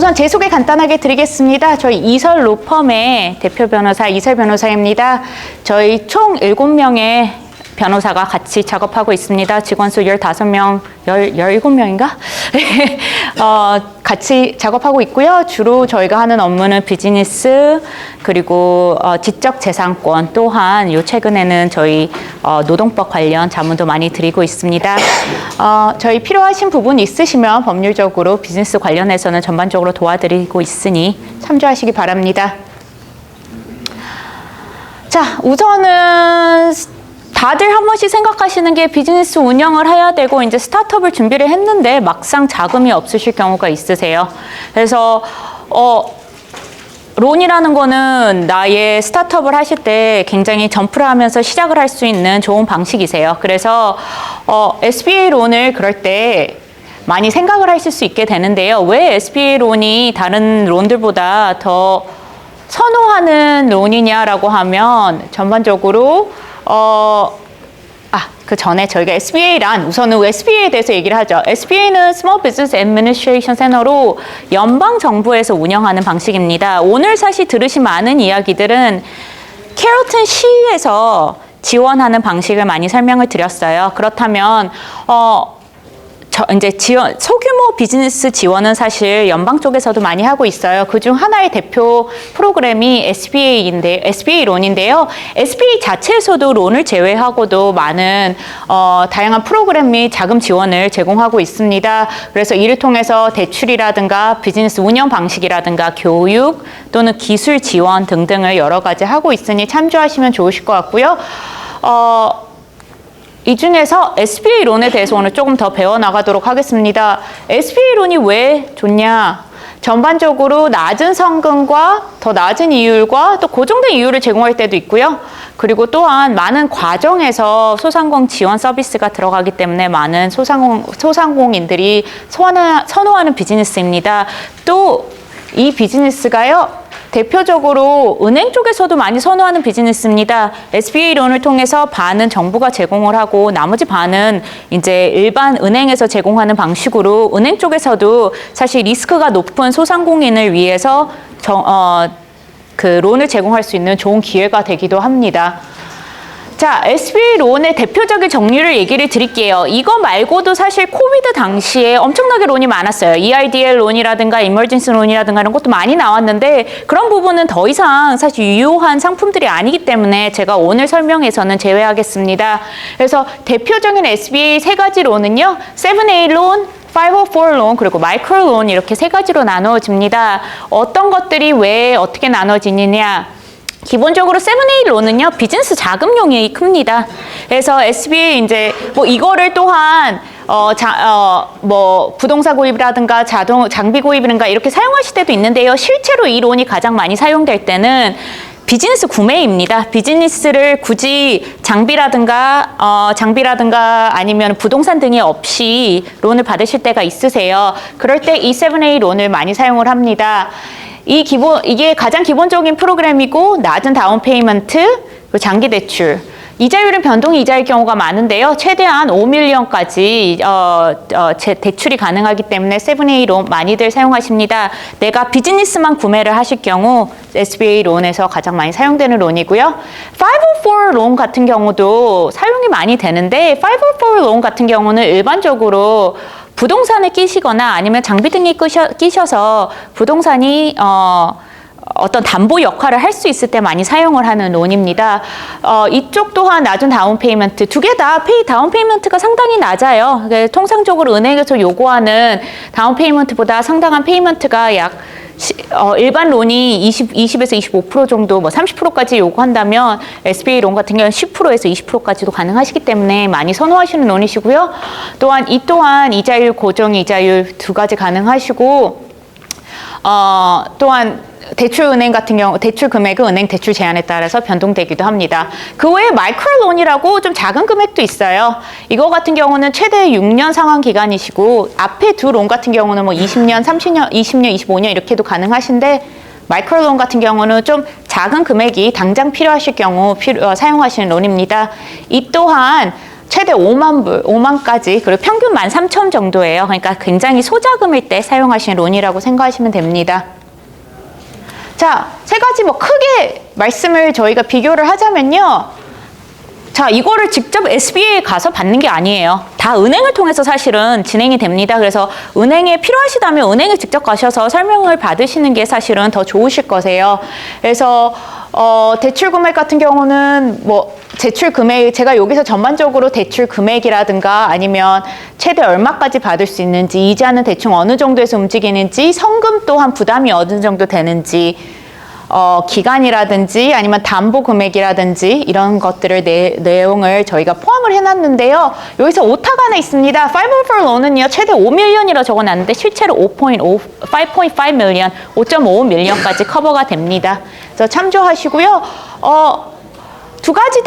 우선 제 소개 간단하게 드리겠습니다. 저희 이설 로펌의 대표 변호사 이설 변호사입니다. 저희 총 7명의 변호사가 같이 작업하고 있습니다. 직원 수 15명, 17명인가? 같이 작업하고 있고요. 주로 저희가 하는 업무는 비즈니스, 그리고 지적재산권, 또한 요 최근에는 저희 노동법 관련 자문도 많이 드리고 있습니다. 저희 필요하신 부분 있으시면 법률적으로 비즈니스 관련해서는 전반적으로 도와드리고 있으니 참조하시기 바랍니다. 자, 우선은 다들 한 번씩 생각하시는 게 비즈니스 운영을 해야 되고 이제 스타트업을 준비를 했는데 막상 자금이 없으실 경우가 있으세요. 그래서 론이라는 거는 나의 스타트업을 하실 때 굉장히 점프를 하면서 시작을 할 수 있는 좋은 방식이세요. 그래서 SBA 론을 그럴 때 많이 생각을 하실 수 있게 되는데요. 왜 SBA 론이 다른 론들보다 더 선호하는 론이냐라고 하면 전반적으로 그 전에 저희가 SBA란 우선은 SBA에 대해서 얘기를 하죠. SBA는 Small Business Administration Center로 연방 정부에서 운영하는 방식입니다. 오늘 사실 들으신 많은 이야기들은 캐롤튼 시에서 지원하는 방식을 많이 설명을 드렸어요. 그렇다면 이제 소규모 비즈니스 지원은 사실 연방 쪽에서도 많이 하고 있어요. 그중 하나의 대표 프로그램이 SBA 론인데요. SBA 자체에서도 론을 제외하고도 많은 다양한 프로그램 및 자금 지원을 제공하고 있습니다. 그래서 이를 통해서 대출이라든가 비즈니스 운영 방식이라든가 교육 또는 기술 지원 등등을 여러 가지 하고 있으니 참조하시면 좋으실 것 같고요. 이 중에서 SBA 론에 대해서 오늘 조금 더 배워나가도록 하겠습니다. SBA 론이 왜 좋냐? 전반적으로 낮은 성금과 더 낮은 이율과 또 고정된 이율을 제공할 때도 있고요. 그리고 또한 많은 과정에서 소상공 지원 서비스가 들어가기 때문에 많은 소상공인들이 선호하는 비즈니스입니다. 또 이 비즈니스가요. 대표적으로 은행 쪽에서도 많이 선호하는 비즈니스입니다. SBA 론을 통해서 반은 정부가 제공을 하고 나머지 반은 이제 일반 은행에서 제공하는 방식으로 은행 쪽에서도 사실 리스크가 높은 소상공인을 위해서 그 론을 제공할 수 있는 좋은 기회가 되기도 합니다. 자, SBA 론의 대표적인 종류를 얘기를 드릴게요. 이거 말고도 사실 코비드 당시에 엄청나게 론이 많았어요. EIDL 론이라든가 이머전시 론이라든가 이런 것도 많이 나왔는데 그런 부분은 더 이상 사실 유효한 상품들이 아니기 때문에 제가 오늘 설명에서는 제외하겠습니다. 그래서 대표적인 SBA 세 가지 론은요. 7A 론, 504 론, 그리고 마이크로 론 이렇게 세 가지로 나누어집니다. 어떤 것들이 왜 어떻게 나눠지느냐? 기본적으로 7A 론은요, 비즈니스 자금용이 큽니다. 그래서 SBA 이제 뭐 이거를 또한 부동산 구입이라든가 장비 구입이라든가 이렇게 사용하실 때도 있는데요. 실제로 이 론이 가장 많이 사용될 때는 비즈니스 구매입니다. 비즈니스를 굳이 장비라든가 아니면 부동산 등이 없이 론을 받으실 때가 있으세요. 그럴 때 이 7A 론을 많이 사용을 합니다. 이게 가장 기본적인 프로그램이고 낮은 다운 페이먼트, 그리고 장기 대출. 이자율은 변동 이자일 경우가 많은데요. 최대한 5밀리언까지 대출이 가능하기 때문에 7A 론 많이들 사용하십니다. 내가 비즈니스만 구매를 하실 경우 SBA 론에서 가장 많이 사용되는 론이고요. 504 론 같은 경우도 사용이 많이 되는데 504 론 같은 경우는 일반적으로 부동산을 끼시거나 아니면 장비 등이 끼셔서 부동산이 어떤 담보 역할을 할 수 있을 때 많이 사용을 하는 론입니다. 이쪽 또한 낮은 다운 페이먼트, 두 개 다 다운 페이먼트가 상당히 낮아요. 통상적으로 은행에서 요구하는 다운 페이먼트보다 상당한 페이먼트가 일반 론이 20에서 25% 정도, 30%까지 요구한다면 SBA 론 같은 경우는 10%에서 20%까지도 가능하시기 때문에 많이 선호하시는 론이시고요. 또한 이자율, 고정 이자율 두 가지 가능하시고, 또한 대출은행 같은 경우 대출 금액은 은행 대출 제한에 따라서 변동되기도 합니다. 그 외에 마이크로론이라고 좀 작은 금액도 있어요. 이거 같은 경우는 최대 6년 상환 기간이시고 앞에 두 론 같은 경우는 뭐 20년, 30년, 20년, 25년 이렇게도 가능하신데 마이크로론 같은 경우는 좀 작은 금액이 당장 필요하실 경우 사용하시는 론입니다. 이 또한 최대 5만까지, 그리고 평균 13,000 정도예요. 그러니까 굉장히 소자금일 때 사용하시는 론이라고 생각하시면 됩니다. 자, 세 가지 뭐 크게 말씀을 저희가 비교를 하자면요. 자, 이거를 직접 SBA에 가서 받는 게 아니에요. 다 은행을 통해서 사실은 진행이 됩니다. 그래서 은행에 필요하시다면 은행에 직접 가셔서 설명을 받으시는 게 사실은 더 좋으실 거세요. 그래서 대출 금액 같은 경우는 뭐 대출 금액, 제가 여기서 전반적으로 대출 금액이라든가 아니면 최대 얼마까지 받을 수 있는지, 이자는 대충 어느 정도에서 움직이는지, 성금 또한 부담이 어느 정도 되는지, 기간이라든지 아니면 담보 금액이라든지 이런 것들을 내용을 저희가 포함을 해놨는데요. 여기서 오타가 하나 있습니다. 504 론은요, 최대 5밀리언이라 적어놨는데 실제로 5.5 밀리언, 5.5 밀리언까지 커버가 됩니다. 그래서 참조하시고요. 세 가지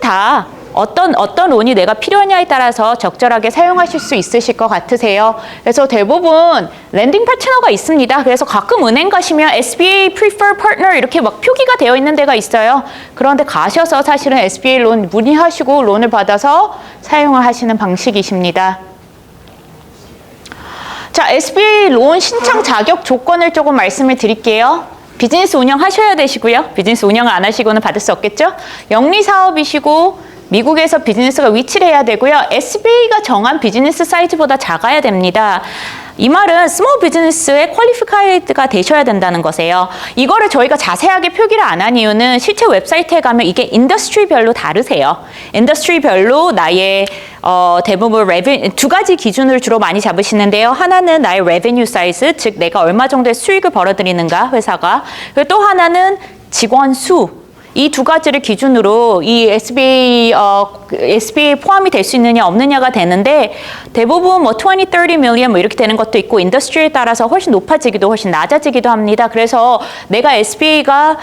다 어떤 론이 내가 필요하냐에 따라서 적절하게 사용하실 수 있으실 것 같으세요. 그래서 대부분 랜딩 파트너가 있습니다. 그래서 가끔 은행 가시면 SBA Preferred Partner 이렇게 막 표기가 되어 있는 데가 있어요. 그런데 가셔서 사실은 SBA 론 문의하시고 론을 받아서 사용을 하시는 방식이십니다. 자, SBA 론 신청 자격 조건을 조금 말씀을 드릴게요. 비즈니스 운영하셔야 되시고요. 비즈니스 운영 안 하시고는 받을 수 없겠죠. 영리 사업이시고 미국에서 비즈니스가 위치를 해야 되고요. SBA가 정한 비즈니스 사이즈보다 작아야 됩니다. 이 말은 스몰 비즈니스에 퀄리피카이드가 되셔야 된다는 것이에요. 이거를 저희가 자세하게 표기를 안 한 이유는 실제 웹사이트에 가면 이게 인더스트리별로 다르세요. 인더스트리별로 나의 대부분 두 가지 기준을 주로 많이 잡으시는데요. 하나는 나의 레베뉴 사이즈, 즉 내가 얼마 정도의 수익을 벌어들이는가 회사가. 그리고 또 하나는 직원 수. 이 두 가지를 기준으로 이 SBA 포함이 될 수 있느냐 없느냐가 되는데 대부분 뭐 20, 30 million 뭐 이렇게 되는 것도 있고 인더스트리에 따라서 훨씬 높아지기도 훨씬 낮아지기도 합니다. 그래서 내가 SBA가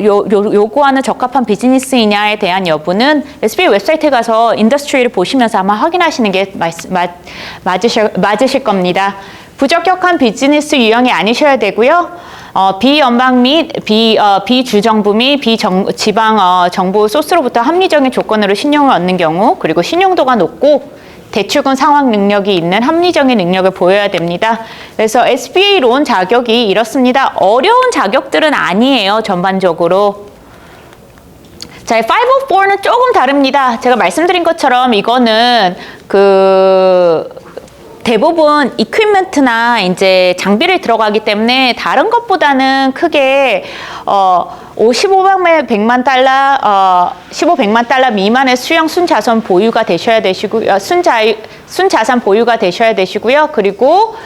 요구하는 적합한 비즈니스이냐에 대한 여부는 SBA 웹사이트에 가서 인더스트리를 보시면서 아마 확인하시는 게 맞으실 겁니다. 부적격한 비즈니스 유형이 아니셔야 되고요. 비연방 및 비주정부 및 비지방 정부 소스로부터 합리적인 조건으로 신용을 얻는 경우, 그리고 신용도가 높고 대출금 상환 능력이 있는 합리적인 능력을 보여야 됩니다. 그래서 SBA 론 자격이 이렇습니다. 어려운 자격들은 아니에요, 전반적으로. 자, 504는 조금 다릅니다. 제가 말씀드린 것처럼 이거는 대부분 이퀴먼트나 이제 장비를 들어가기 때문에 다른 것보다는 크게 100만 달러 미만의 수형 순자산 보유가 되셔야 되시고요. 순자산 보유가 되셔야 되시고요. 그리고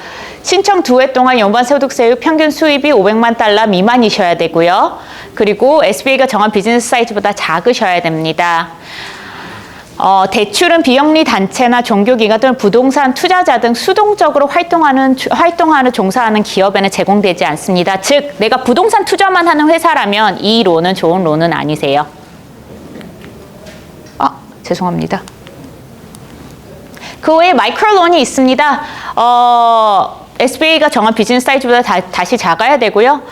신청 2회 동안 연반소득세율 평균 수입이 500만 달러 미만이셔야 되고요. 그리고 SBA가 정한 비즈니스 사이즈보다 작으셔야 됩니다. 대출은 비영리 단체나 종교기관 또는 부동산 투자자 등 수동적으로 종사하는 기업에는 제공되지 않습니다. 즉, 내가 부동산 투자만 하는 회사라면 이 론은 좋은 론은 아니세요. 죄송합니다. 그 외에 마이크로론이 있습니다. SBA가 정한 비즈니스 사이즈보다 다시 작아야 되고요.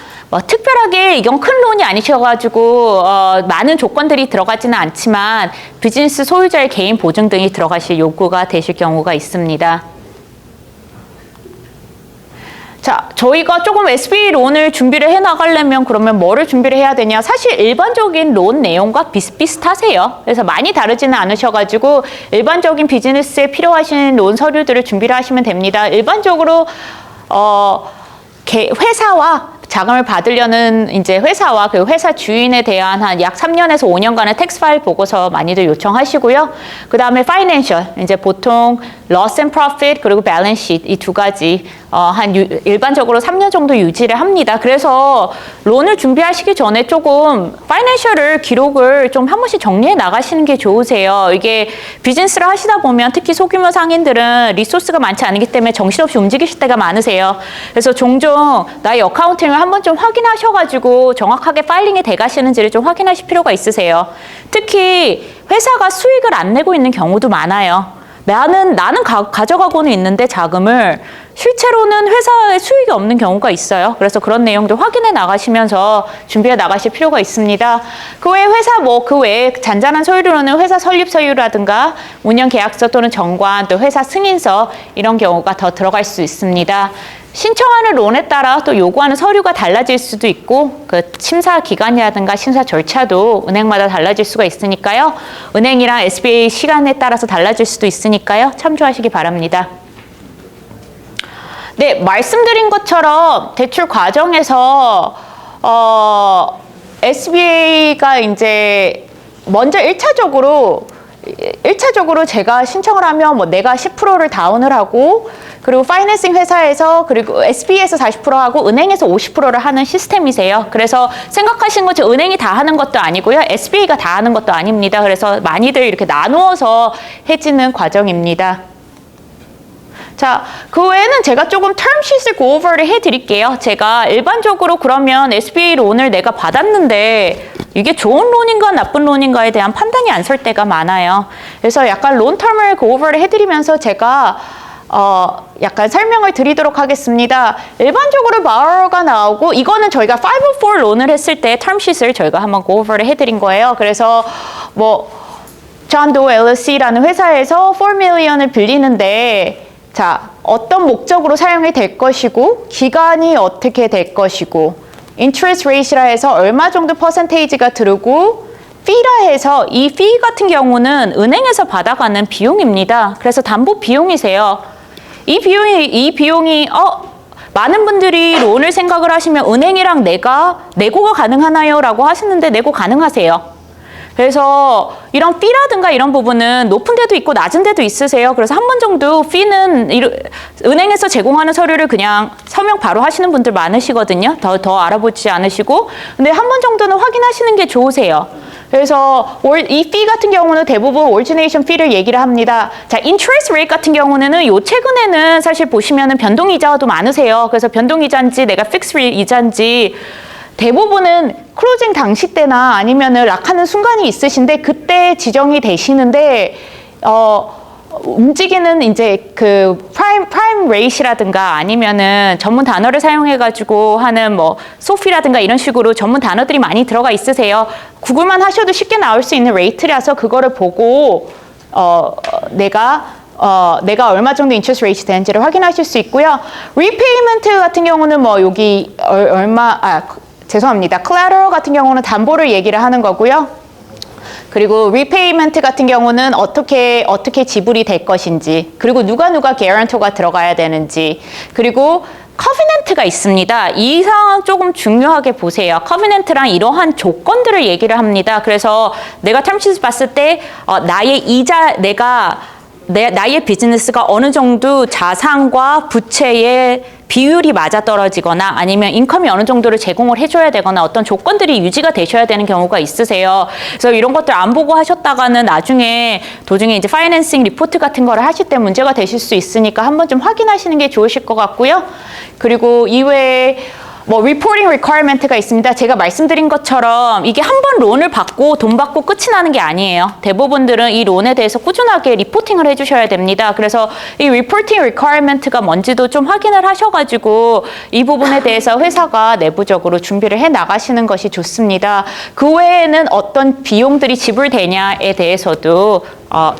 특별하게 이건 큰 론이 아니셔가지고 많은 조건들이 들어가지는 않지만 비즈니스 소유자의 개인 보증 등이 들어가실 요구가 되실 경우가 있습니다. 자, 저희가 조금 SBA 론을 준비를 해나가려면 그러면 뭐를 준비를 해야 되냐? 사실 일반적인 론 내용과 비슷비슷하세요. 그래서 많이 다르지는 않으셔가지고 일반적인 비즈니스에 필요하신 론 서류들을 준비를 하시면 됩니다. 일반적으로 회사와 자금을 받으려는 이제 회사와 그 회사 주인에 대한 한 약 3년에서 5년간의 텍스 파일 보고서 많이들 요청하시고요. 그 다음에 파이낸셜, 이제 보통 loss and profit 그리고 balance sheet 이 두 가지 일반적으로 3년 정도 유지를 합니다. 그래서 론을 준비하시기 전에 조금 파이낸셜을 기록을 좀 한 번씩 정리해 나가시는 게 좋으세요. 이게 비즈니스를 하시다 보면 특히 소규모 상인들은 리소스가 많지 않기 때문에 정신없이 움직이실 때가 많으세요. 그래서 종종 나의 어카운팅을 한번 좀 확인하셔가지고 정확하게 파일링이 돼가시는지를 좀 확인하실 필요가 있으세요. 특히 회사가 수익을 안 내고 있는 경우도 많아요. 나는 가져가고는 있는데 자금을 실제로는 회사에 수익이 없는 경우가 있어요. 그래서 그런 내용도 확인해 나가시면서 준비해 나가실 필요가 있습니다. 그 외에 회사 그 외에 잔잔한 서류로는 회사 설립 서류라든가 운영 계약서 또는 정관 또 회사 승인서 이런 경우가 더 들어갈 수 있습니다. 신청하는 론에 따라 또 요구하는 서류가 달라질 수도 있고 그 심사 기간이라든가 심사 절차도 은행마다 달라질 수가 있으니까요. 은행이랑 SBA 시간에 따라서 달라질 수도 있으니까요. 참조하시기 바랍니다. 네, 말씀드린 것처럼 대출 과정에서 SBA가 이제 먼저 1차적으로 제가 신청을 하면 뭐 내가 10%를 다운을 하고 그리고 파이낸싱 회사에서 그리고 SBA에서 40% 하고 은행에서 50%를 하는 시스템이세요. 그래서 생각하시는 것처럼 은행이 다 하는 것도 아니고요. SBA가 다 하는 것도 아닙니다. 그래서 많이들 이렇게 나누어서 해지는 과정입니다. 자, 그 외에는 제가 조금 텀sheet을 고오버를 해드릴게요. 제가 일반적으로 그러면 SBA 론을 내가 받았는데 이게 좋은 론인가 나쁜 론인가에 대한 판단이 안 설 때가 많아요. 그래서 약간 론 텀을 고오버를 해드리면서 제가 약간 설명을 드리도록 하겠습니다. 일반적으로 borrower가 나오고 이거는 저희가 504 론을 했을 때 텀sheet을 저희가 한번 고오버를 해드린 거예요. 그래서 존 도 LLC라는 회사에서 4 million을 빌리는데 자, 어떤 목적으로 사용이 될 것이고 기간이 어떻게 될 것이고 interest rate이라 해서 얼마 정도 퍼센테이지가 들고 fee라 해서 이 fee 같은 경우는 은행에서 받아가는 비용입니다. 그래서 담보 비용이세요. 이 비용이 많은 분들이 론을 생각을 하시면 은행이랑 내고가 가능하나요? 라고 하시는데 내고 가능하세요. 그래서 이런 fee라든가 이런 부분은 높은 데도 있고 낮은 데도 있으세요. 그래서 한 번 정도 fee는 은행에서 제공하는 서류를 그냥 서명 바로 하시는 분들 많으시거든요. 더 알아보지 않으시고. 근데 한 번 정도는 확인하시는 게 좋으세요. 그래서 이 fee 같은 경우는 대부분 origination fee를 얘기를 합니다. 자, interest rate 같은 경우는 요 최근에는 사실 보시면은 변동이자도 많으세요. 그래서 변동이자인지 내가 fixed rate 이자인지 대부분은 클로징 당시 때나 아니면은 락하는 순간이 있으신데 그때 지정이 되시는데 움직이는 이제 그 프라임 레이시라든가 아니면은 전문 단어를 사용해 가지고 하는 소피라든가 이런 식으로 전문 단어들이 많이 들어가 있으세요. 구글만 하셔도 쉽게 나올 수 있는 레이트라서 그거를 보고 내가 얼마 정도 인트레스트 레이트 되는지를 확인하실 수 있고요. 리페이먼트 같은 경우는 여기 죄송합니다. collateral 같은 경우는 담보를 얘기를 하는 거고요. 그리고 repayment 같은 경우는 어떻게 지불이 될 것인지, 그리고 누가 guarantor가 들어가야 되는지, 그리고 covenant가 있습니다. 이 상황 조금 중요하게 보세요. covenant랑 이러한 조건들을 얘기를 합니다. 그래서 내가 텀sheet 봤을 때 나의 비즈니스가 어느 정도 자산과 부채의 비율이 맞아떨어지거나 아니면 인컴이 어느 정도를 제공을 해줘야 되거나 어떤 조건들이 유지가 되셔야 되는 경우가 있으세요. 그래서 이런 것들 안 보고 하셨다가는 나중에 도중에 이제 파이낸싱 리포트 같은 거를 하실 때 문제가 되실 수 있으니까 한번 좀 확인하시는 게 좋으실 것 같고요. 그리고 이외에 reporting requirement가 있습니다. 제가 말씀드린 것처럼 이게 한 번 론을 받고 돈 받고 끝이 나는 게 아니에요. 대부분들은 이 론에 대해서 꾸준하게 리포팅을 해주셔야 됩니다. 그래서 이 reporting requirement가 뭔지도 좀 확인을 하셔가지고 이 부분에 대해서 회사가 내부적으로 준비를 해 나가시는 것이 좋습니다. 그 외에는 어떤 비용들이 지불되냐에 대해서도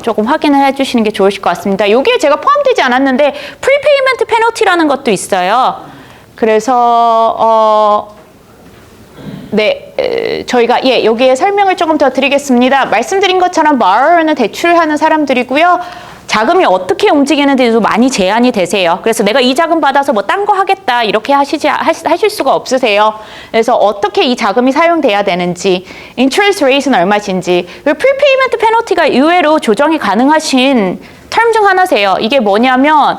조금 확인을 해주시는 게 좋으실 것 같습니다. 여기에 제가 포함되지 않았는데 prepayment penalty라는 것도 있어요. 그래서 저희가 여기에 설명을 조금 더 드리겠습니다. 말씀드린 것처럼 borrower는 대출하는 사람들이고요. 자금이 어떻게 움직이는데도 많이 제한이 되세요. 그래서 내가 이 자금 받아서 딴 거 하겠다 이렇게 하실 수가 없으세요. 그래서 어떻게 이 자금이 사용돼야 되는지, interest rate는 얼마인지, 그리고 prepayment penalty가 의외로 조정이 가능하신 텀 중 하나세요. 이게 뭐냐면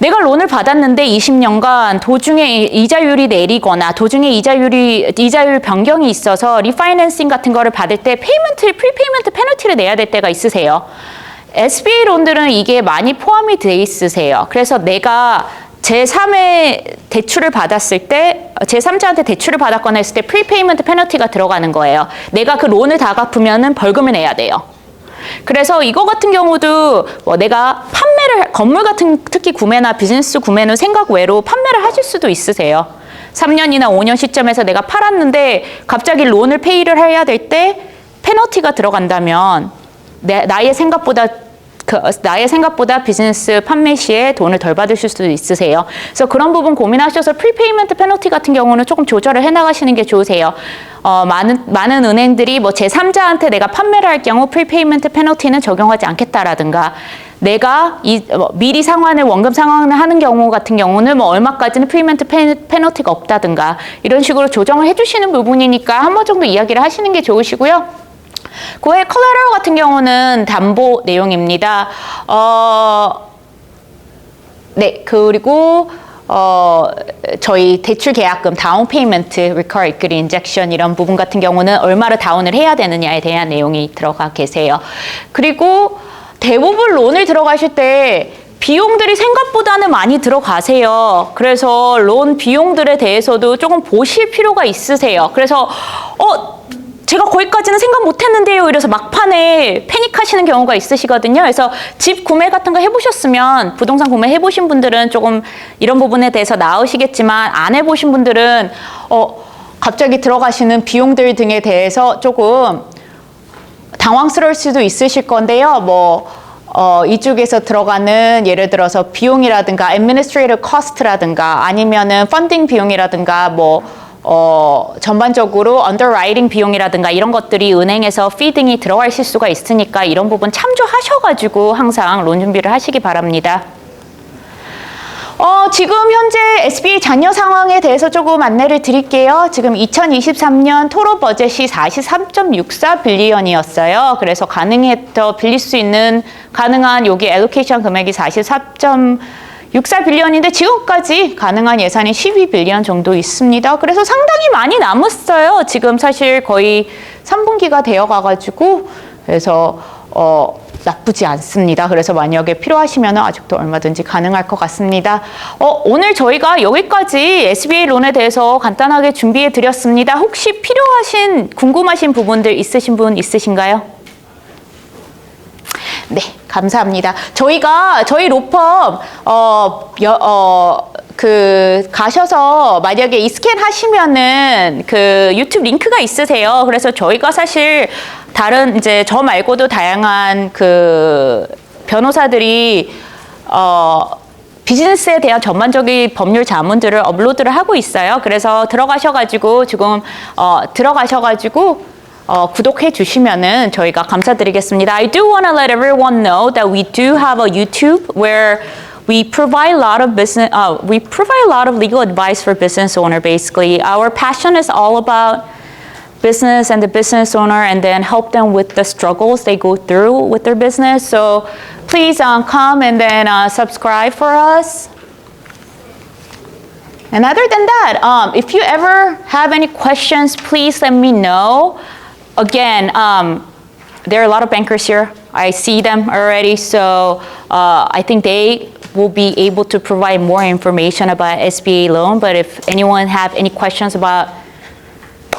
내가 론을 받았는데 20년간 도중에 이자율이 내리거나 도중에 이자율 변경이 있어서 리파이낸싱 같은 거를 받을 때 프리페이먼트 페널티를 내야 될 때가 있으세요. SBA 론들은 이게 많이 포함이 돼 있으세요. 그래서 내가 제3의 대출을 받았을 때 제3자한테 대출을 받았거나 했을 때 프리페이먼트 페널티가 들어가는 거예요. 내가 그 론을 다 갚으면은 벌금을 내야 돼요. 그래서 이거 같은 경우도 뭐 내가 건물 같은 특히 구매나 비즈니스 구매는 생각 외로 판매를 하실 수도 있으세요. 3년이나 5년 시점에서 내가 팔았는데 갑자기 론을 페이를 해야 될 때 페널티가 들어간다면 나의 생각보다 비즈니스 판매 시에 돈을 덜 받으실 수도 있으세요. 그래서 그런 부분 고민하셔서 프리페이먼트 페널티 같은 경우는 조금 조절을 해나가시는 게 좋으세요. 많은 은행들이 뭐 제3자한테 내가 판매를 할 경우 프리페이먼트 페널티는 적용하지 않겠다라든가 내가 미리 원금 상환을 하는 경우 같은 경우는 뭐 얼마까지는 프리페이먼트 페널티가 없다든가 이런 식으로 조정을 해주시는 부분이니까 한 번 정도 이야기를 하시는 게 좋으시고요. 그 외에 콜라테럴 같은 경우는 담보 내용입니다. 네, 그리고 저희 대출 계약금, 다운 페이먼트, 리커 이크리 인젝션 이런 부분 같은 경우는 얼마를 다운을 해야 되느냐에 대한 내용이 들어가 계세요. 그리고 대부분 론을 들어가실 때 비용들이 생각보다는 많이 들어가세요. 그래서 론 비용들에 대해서도 조금 보실 필요가 있으세요. 그래서 제가 거기까지는 생각 못했는데요. 이래서 막판에 패닉하시는 경우가 있으시거든요. 그래서 집 구매 같은 거 해보셨으면 부동산 구매 해보신 분들은 조금 이런 부분에 대해서 나으시겠지만 안 해보신 분들은 갑자기 들어가시는 비용들 등에 대해서 조금 당황스러울 수도 있으실 건데요. 이쪽에서 들어가는 예를 들어서 비용이라든가 administrative cost라든가 아니면은 펀딩 비용이라든가 전반적으로 언더라이팅 비용이라든가 이런 것들이 은행에서 피딩이 들어가실 수가 있으니까 이런 부분 참조하셔가지고 항상 론 준비를 하시기 바랍니다. 지금 현재 SBA 잔여 상황에 대해서 조금 안내를 드릴게요. 지금 2023년 토로 버젯이 43.64 빌리언이었어요. 그래서 빌릴 수 있는 가능한 여기 엘로케이션 금액이 44.64 빌리언인데 지금까지 가능한 예산이 12 빌리언 정도 있습니다. 그래서 상당히 많이 남았어요. 지금 사실 거의 3분기가 되어 가가지고 그래서 나쁘지 않습니다. 그래서 만약에 필요하시면 아직도 얼마든지 가능할 것 같습니다. 오늘 저희가 여기까지 SBA 론에 대해서 간단하게 준비해 드렸습니다. 혹시 궁금하신 부분들 있으신 분 있으신가요? 네, 감사합니다. 저희 로펌 가셔서 만약에 이 스캔 하시면은 그 유튜브 링크가 있으세요. 그래서 저희가 사실 다른 이제 저 말고도 다양한 그 변호사들이 비즈니스에 대한 전반적인 법률 자문들을 업로드를 하고 있어요. 그래서 들어가셔가지고 구독해 주시면은 저희가 감사드리겠습니다. I do want to let everyone know that we do have a YouTube where we provide a lot of legal advice for business owner. Basically, our passion is all about business and the business owner, and then help them with the struggles they go through with their business. So please come and then subscribe for us. And other than that, if you ever have any questions, please let me know. Again, there are a lot of bankers here. I see them already, so I think they will be able to provide more information about SBA loan. But if anyone have any questions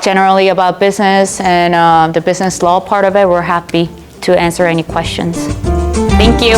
generally about business and the business law part of it, we're happy to answer any questions. Thank you.